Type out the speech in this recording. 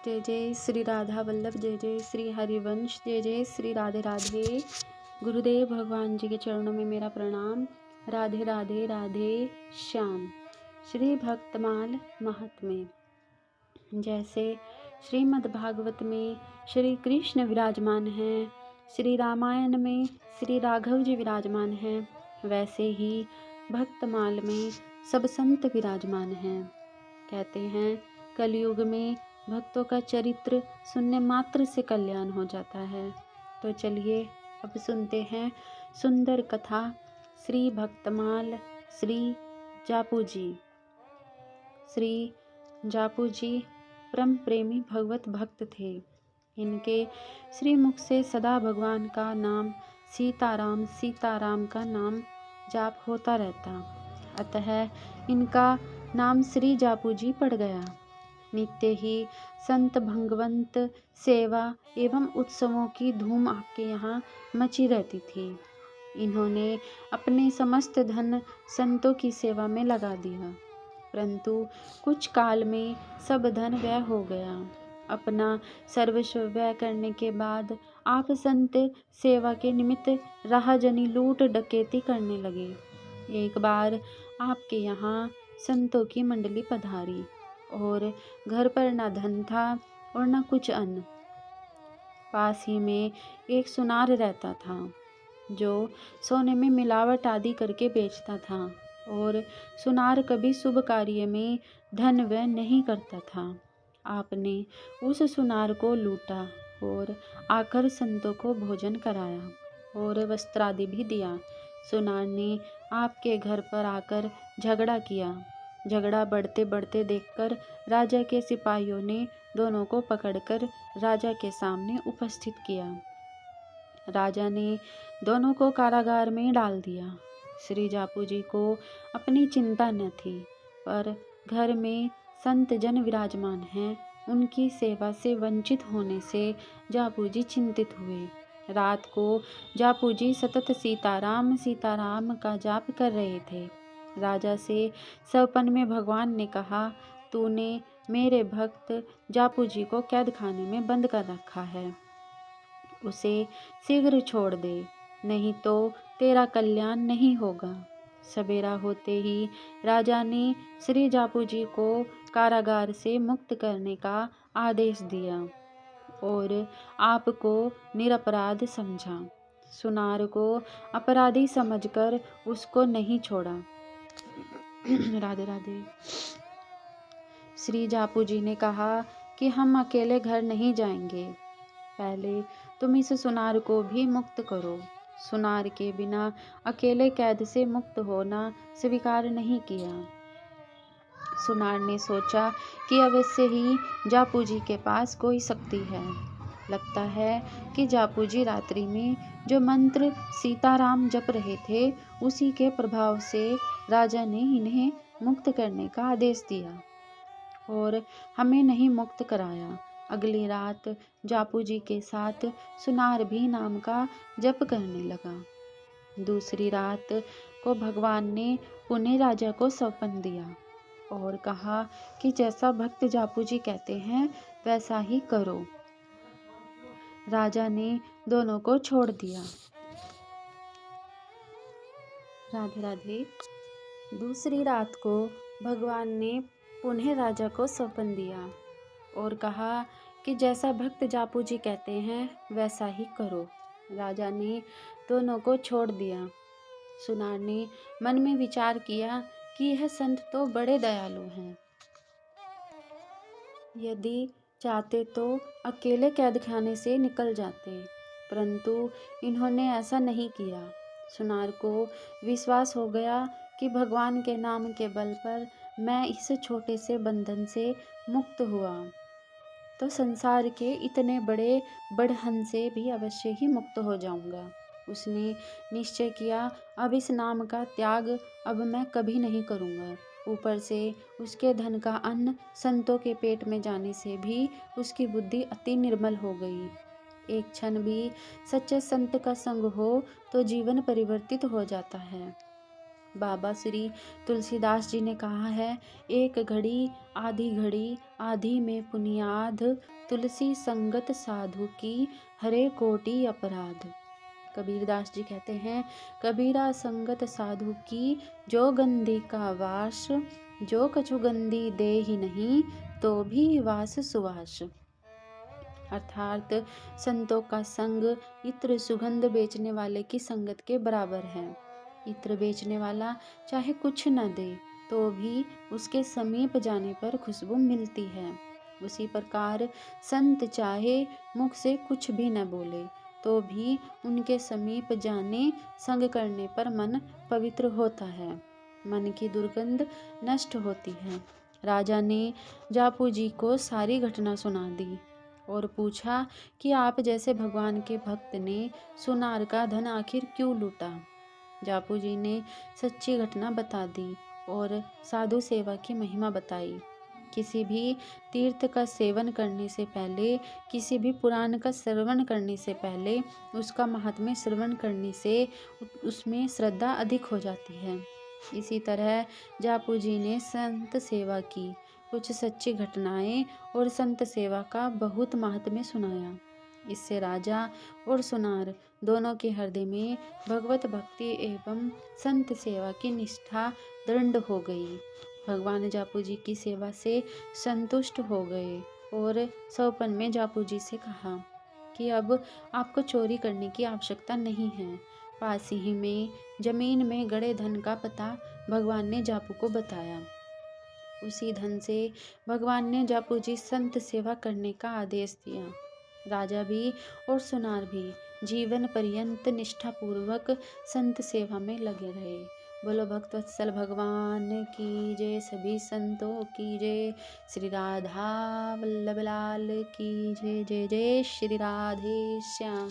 जय जय श्री राधा वल्लभ, जय जय श्री हरिवंश, जय जय श्री राधे राधे। गुरुदेव भगवान जी के चरणों में मेरा प्रणाम। राधे राधे राधे श्याम। श्री भक्तमाल महात्म्य। जैसे श्रीमद् भागवत में श्री कृष्ण विराजमान हैं, श्री रामायण में श्री राघव जी विराजमान हैं, वैसे ही भक्तमाल में सब संत विराजमान हैं। कहते हैं कलयुग में भक्तों का चरित्र सुनने मात्र से कल्याण हो जाता है। तो चलिए अब सुनते हैं सुंदर कथा श्री भक्तमाल श्री जापू जी। श्री जापू जी परम प्रेमी भगवत भक्त थे। इनके श्री मुख से सदा भगवान का नाम सीताराम सीताराम का नाम जाप होता रहता, अतः इनका नाम श्री जापू जी पड़ गया। नित्य ही संत भगवंत सेवा एवं उत्सवों की धूम आपके यहाँ मची रहती थी। इन्होंने अपने समस्त धन संतों की सेवा में लगा दिया, परंतु कुछ काल में सब धन व्यय हो गया। अपना सर्वस्व व्यय करने के बाद आप संत सेवा के निमित्त राहजनी लूट डकैती करने लगे। एक बार आपके यहाँ संतों की मंडली पधारी और घर पर न धन था और न कुछ अन्न। पास ही में एक सुनार रहता था जो सोने में मिलावट आदि करके बेचता था, और सुनार कभी शुभ कार्य में धन व्यय नहीं करता था। आपने उस सुनार को लूटा और आकर संतों को भोजन कराया और वस्त्रादि भी दिया। सुनार ने आपके घर पर आकर झगड़ा किया। झगड़ा बढ़ते बढ़ते देखकर राजा के सिपाहियों ने दोनों को पकड़कर राजा के सामने उपस्थित किया। राजा ने दोनों को कारागार में डाल दिया। श्री जापू जी को अपनी चिंता न थी, पर घर में संत जन विराजमान हैं, उनकी सेवा से वंचित होने से जापू जी चिंतित हुए। रात को जापू जी सतत सीताराम सीताराम का जाप कर रहे थे। राजा से सपन में भगवान ने कहा, तूने मेरे भक्त जापू जी को कैद खाने में बंद कर रखा है, उसे शीघ्र छोड़ दे, नहीं तो तेरा कल्याण नहीं होगा। सवेरा होते ही राजा ने श्री जापू जी को कारागार से मुक्त करने का आदेश दिया और आपको निरपराध समझा। सुनार को अपराधी समझकर उसको नहीं छोड़ा। राधे राधे। श्री जापू जी ने कहा कि हम अकेले घर नहीं जाएंगे, पहले तुम इस सुनार को भी मुक्त करो। सुनार के बिना अकेले कैद से मुक्त होना स्वीकार नहीं किया। सुनार ने सोचा कि अवश्य ही जापू जी के पास कोई शक्ति है। लगता है कि जापू जी रात्रि में जो मंत्र सीताराम जप रहे थे, उसी के प्रभाव से राजा ने इन्हें मुक्त करने का आदेश दिया और हमें नहीं मुक्त कराया। अगली रात जापू जी के साथ सुनार भी नाम का जप करने लगा। दूसरी रात को भगवान ने पुनः राजा को सौंपन दिया और कहा कि जैसा भक्त जापू जी कहते हैं वैसा ही करो। राजा ने दोनों को छोड़ दिया। राधे राधे। दूसरी रात को भगवान ने पुनः राजा को सौंपन दिया और कहा कि जैसा भक्त जापू जी कहते हैं वैसा ही करो। राजा ने दोनों को छोड़ दिया। सुनार ने मन में विचार किया कि यह संत तो बड़े दयालु हैं, यदि चाहते तो अकेले कैद खाने से निकल जाते, परंतु इन्होंने ऐसा नहीं किया। सुनार को विश्वास हो गया कि भगवान के नाम के बल पर मैं इस छोटे से बंधन से मुक्त हुआ तो संसार के इतने बड़े बड़हन से भी अवश्य ही मुक्त हो जाऊंगा। उसने निश्चय किया, अब इस नाम का त्याग अब मैं कभी नहीं करूंगा। ऊपर से उसके धन का अन्न संतों के पेट में जाने से भी उसकी बुद्धि अति निर्मल हो गई। एक क्षण भी सच्चे संत का संग हो तो जीवन परिवर्तित हो जाता है। बाबा श्री तुलसीदास जी ने कहा है, एक घड़ी आधी में पुनियाद, तुलसी संगत साधु की हरे कोटि अपराध। कबीरदास जी कहते हैं, कबीरा संगत साधु की जो गंदी का वास, जो कछु गंदी दे ही नहीं तो भी वास सुवास। अर्थात संतों का संग इत्र सुगंध बेचने वाले की संगत के बराबर है। इत्र बेचने वाला चाहे कुछ न दे तो भी उसके समीप जाने पर खुशबू मिलती है। उसी प्रकार संत चाहे मुख से कुछ भी न बोले तो भी उनके समीप जाने संग करने पर मन पवित्र होता है, मन की दुर्गंध नष्ट होती है। राजा ने जापू जी को सारी घटना सुना दी और पूछा कि आप जैसे भगवान के भक्त ने सुनार का धन आखिर क्यों लूटा। जापू जी ने सच्ची घटना बता दी और साधु सेवा की महिमा बताई। किसी भी तीर्थ का सेवन करने से पहले, किसी भी पुराण का श्रवण करने से पहले, उसका महात्म्य श्रवण करने से उसमें श्रद्धा अधिक हो जाती है। इसी तरह जापू जी ने संत सेवा की कुछ सच्ची घटनाएं और संत सेवा का बहुत महात्म्य सुनाया। इससे राजा और सुनार दोनों के हृदय में भगवत भक्ति एवं संत सेवा की निष्ठा दृढ़ हो गई। भगवान जापू जी की सेवा से संतुष्ट हो गए और सौपन में जापू जी से कहा कि अब आपको चोरी करने की आवश्यकता नहीं है। पास ही में जमीन में गड़े धन का पता भगवान ने जापू को बताया। उसी धन से भगवान ने जापू जी संत सेवा करने का आदेश दिया। राजा भी और सुनार भी जीवन पर्यंत निष्ठापूर्वक संत सेवा में लगे रहे। बोलो भक्तवत्सल भगवान की जय, सभी संतों की जय, श्री राधा वल्लभ लाल की जय। जय जय श्री राधे श्याम।